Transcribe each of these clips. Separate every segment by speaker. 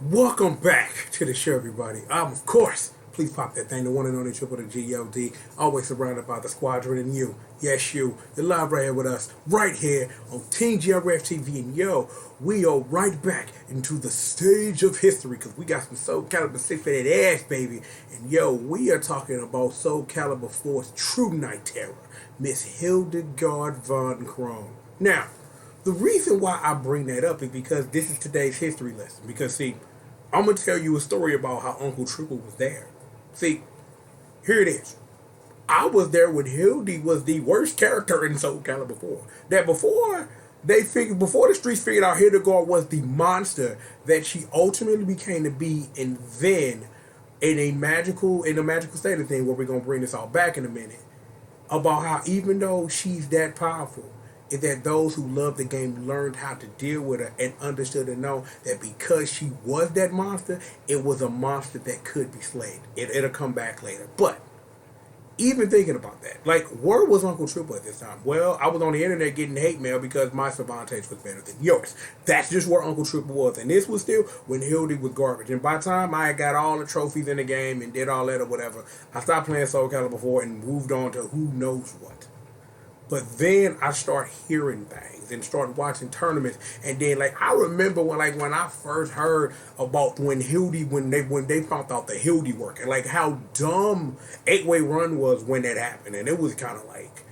Speaker 1: Welcome back to the show, everybody. Of course, please pop that thing, the one and only triple the G.O.D. Always surrounded by the squadron and you. Yes, you. You're live right here with us, right here on Team GRF TV. And yo, we are right back into the stage of history because we got some SoulCalibur 6 for that ass, baby. And yo, we are talking about SoulCalibur 4's True Night Terror, Miss Hildegard von Krone. Now, the reason why I bring that up is because this is today's history lesson. Because, see, I'm going to tell you a story about how Uncle Triple was there. See, here it is. I was there when Hilde was the worst character in SoulCalibur 4. That before the streets figured out Hildegard was the monster that she ultimately became to be, and then in a magical state of thing, where we're gonna bring this all back in a minute, about how even though she's that powerful, is that those who love the game learned how to deal with her and understood and know that because she was that monster, it was a monster that could be slayed. It'll come back later. But even thinking about that, like, where was Uncle Triple at this time? Well, I was on the internet getting hate mail because my Cervantes was better than yours. That's just where Uncle Triple was. And this was still when Hilde was garbage. And by the time I got all the trophies in the game and did all that or whatever, I stopped playing Soul Calibur 4 and moved on to who knows what. But then I start hearing things and start watching tournaments, and then like I remember when I first heard about when they found out the Hilde work and like how dumb 8-way run was when that happened, and it was kind of like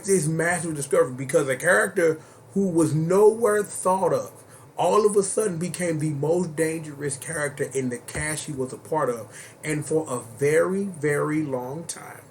Speaker 1: this massive discovery because a character who was nowhere thought of all of a sudden became the most dangerous character in the cast she was a part of, and for a very, very long time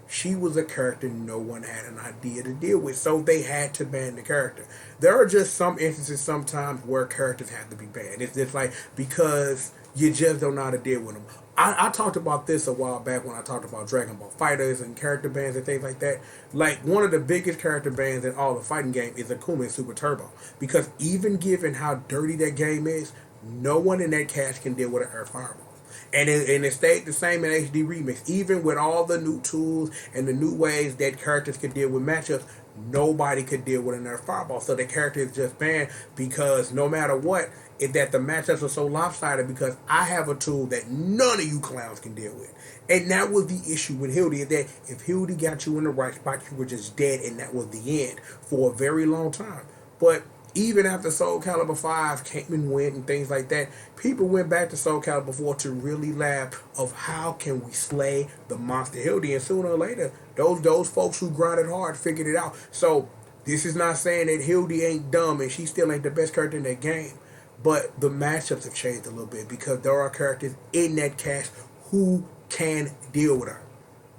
Speaker 1: she was a character no one had an idea to deal with, so they had to ban the character. There are just some instances sometimes where characters have to be banned. It's just like because you just don't know how to deal with them. I talked about this a while back when I talked about Dragon Ball Fighters and character bans and things like that. Like, one of the biggest character bans in all the fighting game is Akuma in Super Turbo. Because even given how dirty that game is, no one in that cast can deal with an Earth Fireball. And it stayed the same in HD Remix. Even with all the new tools and the new ways that characters could deal with matchups, nobody could deal with another fireball. So the character is just banned because no matter what, is that the matchups are so lopsided because I have a tool that none of you clowns can deal with. And that was the issue with Hilde, is that if Hilde got you in the right spot, you were just dead, and that was the end for a very long time. But even after Soul Calibur 5 came and went and things like that, people went back to Soul Calibur 4 to really laugh of how can we slay the monster Hilde, and sooner or later, those folks who grinded hard figured it out. So this is not saying that Hilde ain't dumb and she still ain't the best character in that game, but the matchups have changed a little bit because there are characters in that cast who can deal with her.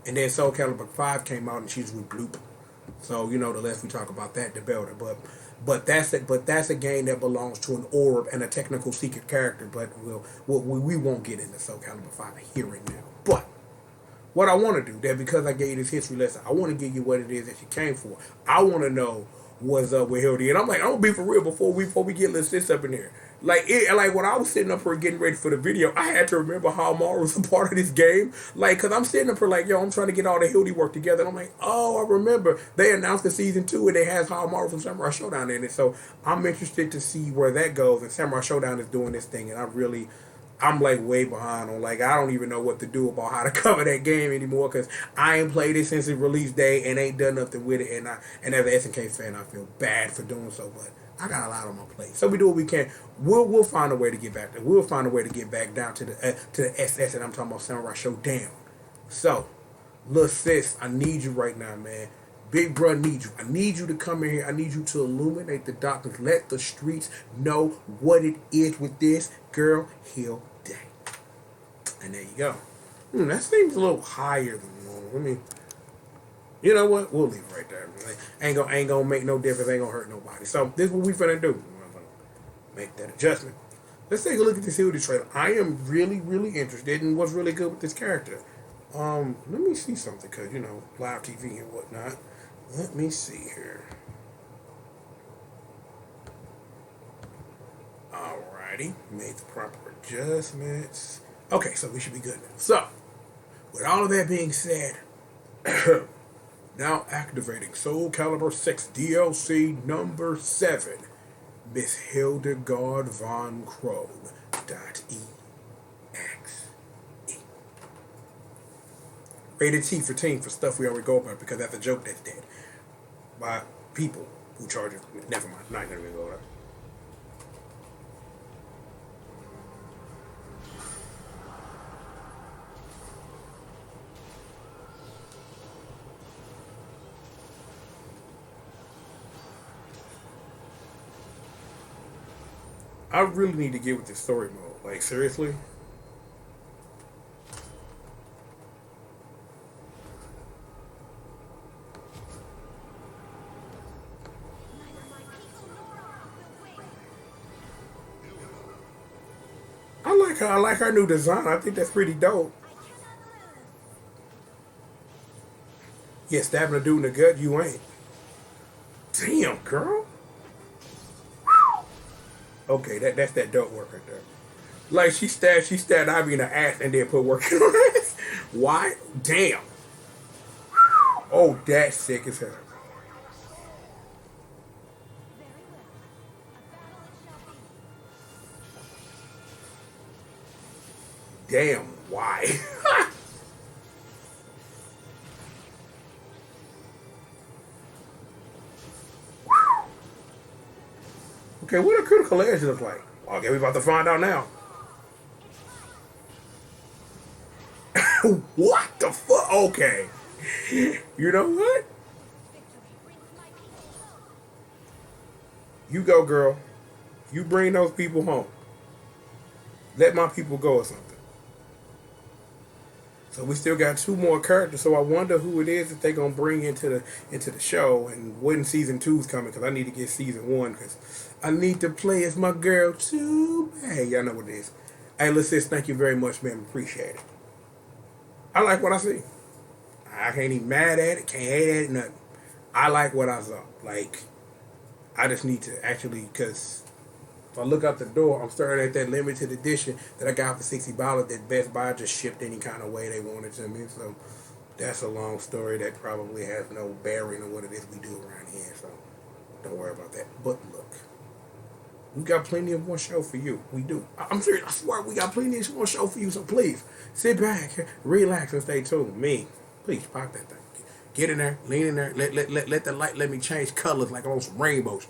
Speaker 1: And then Soul Calibur 5 came out and she's with Bloop. So, the less we talk about that, the better. But that's a game that belongs to an orb and a technical secret character. But we won't get into Soul Calibur 5 here and now. But what I want to do, that because I gave you this history lesson, I want to give you what it is that you came for. I want to know what's up with Hilde. And I'm gonna be for real before we get little sis up in here. Like when I was sitting up here getting ready for the video, I had to remember how Mara was a part of this game. Like, cause I'm sitting up here like, yo, I'm trying to get all the Hilde work together. And I'm like, oh, I remember they announced the season 2 and it has Mara from Samurai Showdown in it. So I'm interested to see where that goes. And Samurai Showdown is doing this thing, and I'm like way behind on, like, I don't even know what to do about how to cover that game anymore because I ain't played it since its release day and ain't done nothing with it. And as an SNK fan, I feel bad for doing so, but I got a lot on my plate. So we do what we can. We'll find a way to get back there. We'll find a way to get back down to the SS, and I'm talking about Samurai Showdown. So, little sis, I need you right now, man. Big bro needs you. I need you to come in here. I need you to illuminate the darkness. Let the streets know what it is with this girl, Hilde. And there you go. That seems a little higher than normal. I mean, you know what? We'll leave it right there. Ain't gonna make no difference. Ain't gonna hurt nobody. So this is what we finna do. We're gonna make that adjustment. Let's take a look at this Hilde trailer. I am really, really interested in what's really good with this character. Let me see something, cause live TV and whatnot. Let me see here. Alrighty, made the proper adjustments. Okay, so we should be good now. So, with all of that being said, now activating Soul Calibur 6 DLC number 7, Miss Hildegard von Krone. Rated T for teen for stuff we already go about because that's a joke that's dead by people who charge us. Never mind, not gonna go there. I really need to get with this story mode. Like, seriously? I like her new design. I think that's pretty dope. Yeah, stabbing a dude in the gut, you ain't. Damn, girl. Okay, that's that dope work right there. Like she stabbed Ivy in the ass and then put work in her ass. Why? Damn. Oh, that's sick as hell. Damn, why? Okay, what a critical edge look like? Okay, we about to find out now. What the fuck? Okay. You know what? You go, girl. You bring those people home. Let my people go or something. So we still got 2 more characters. So I wonder who it is that they're gonna bring into the show, and when season 2's coming, because I need to get season 1 because I need to play as my girl too. Hey, y'all know what it is. Hey, listen, thank you very much, man. Appreciate it. I like what I see. I can't even mad at it. Can't hate at it. Nothing. I like what I saw. Like, I just need to actually, because if I look out the door, I'm staring at that limited edition that I got for $60 that Best Buy just shipped any kind of way they wanted to me. So that's a long story that probably has no bearing on what it is we do around here. So don't worry about that. But look, we got plenty of more show for you. We do. I'm serious. I swear we got plenty of more show for you. So please sit back, relax, and stay tuned. Me, please pop that thing. Get in there, lean in there. Let the light let me change colors like on some rainbows.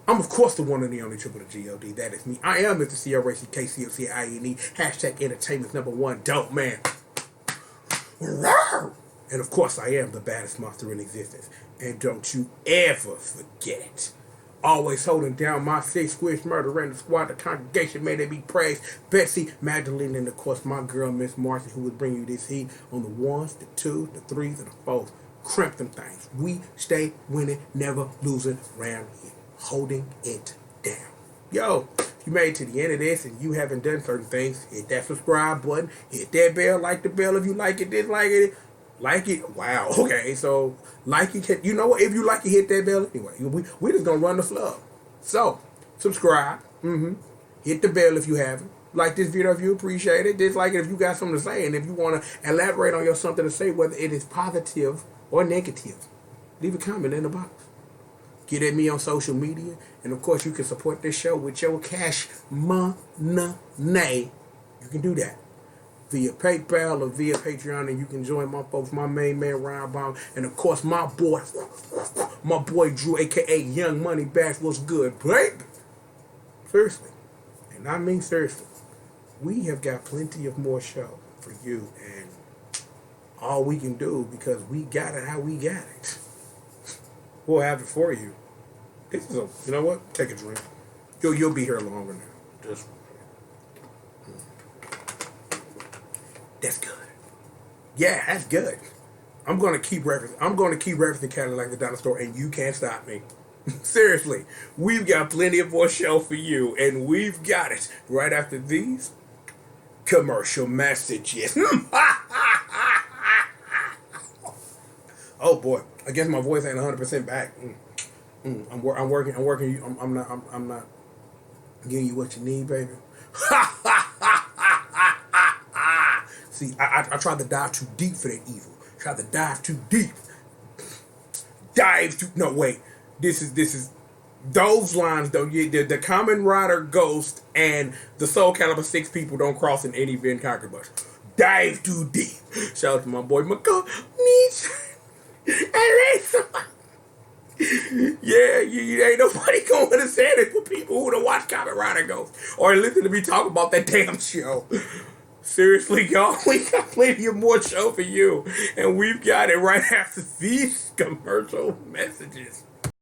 Speaker 1: I'm, of course, the one and the only triple the G.O.D. That is me. I am Mr. CRACKCOCINE, hashtag entertainment's #1 dope man. And, of course, I am the baddest monster in existence. And don't you ever forget it. Always holding down my 6 squish murder and the squad, the congregation, may they be praised. Betsy, Magdalene, and, of course, my girl, Miss Marcy, who would bring you this heat on the 1s, the 2s, the 3s, and the 4s. Crimp them things. We stay winning, never losing around here. Holding it down. Yo, if you made it to the end of this and you haven't done certain things, hit that subscribe button, hit that bell, like the bell if you like it, dislike it, like it. Wow, okay, so like it, you know what, if you like it, hit that bell anyway. We just gonna run the flow. So, subscribe, hit the bell if you haven't. Like this video if you appreciate it, dislike it if you got something to say, and if you want to elaborate on your something to say, whether it is positive or negative, leave a comment in the box. Get at me on social media. And, of course, you can support this show with your cash money. You can do that via PayPal or via Patreon. And you can join my folks, my main man, Ryan Baum. And, of course, my boy Drew, a.k.a. Young Money Bags. What's good, baby? Seriously. And I mean seriously. We have got plenty of more show for you. And all we can do, because we got it how we got it, we'll have it for you. This is you know what? Take a drink. You'll be here longer now. Just that's good. Yeah, that's good. I'm gonna keep referencing Cadillac the Dinosaur, and you can't stop me. Seriously, we've got plenty of more show for you, and we've got it right after these commercial messages. Oh boy, I guess my voice ain't 100% back. I'm working. I'm not giving you what you need, baby. See, I tried to dive too deep for that evil. Tried to dive too deep. No, wait. This is Those lines, though, the Common Rider Ghost and the SoulCalibur 6 people don't cross in any Venn Conquerbush. Dive too deep. Shout out to my boy McCall. Yeah, you ain't nobody gonna understand it for people who don't watch Common Rider Ghost or listen to me talk about that damn show. Seriously, y'all, we got plenty of more show for you, and we've got it right after these commercial messages.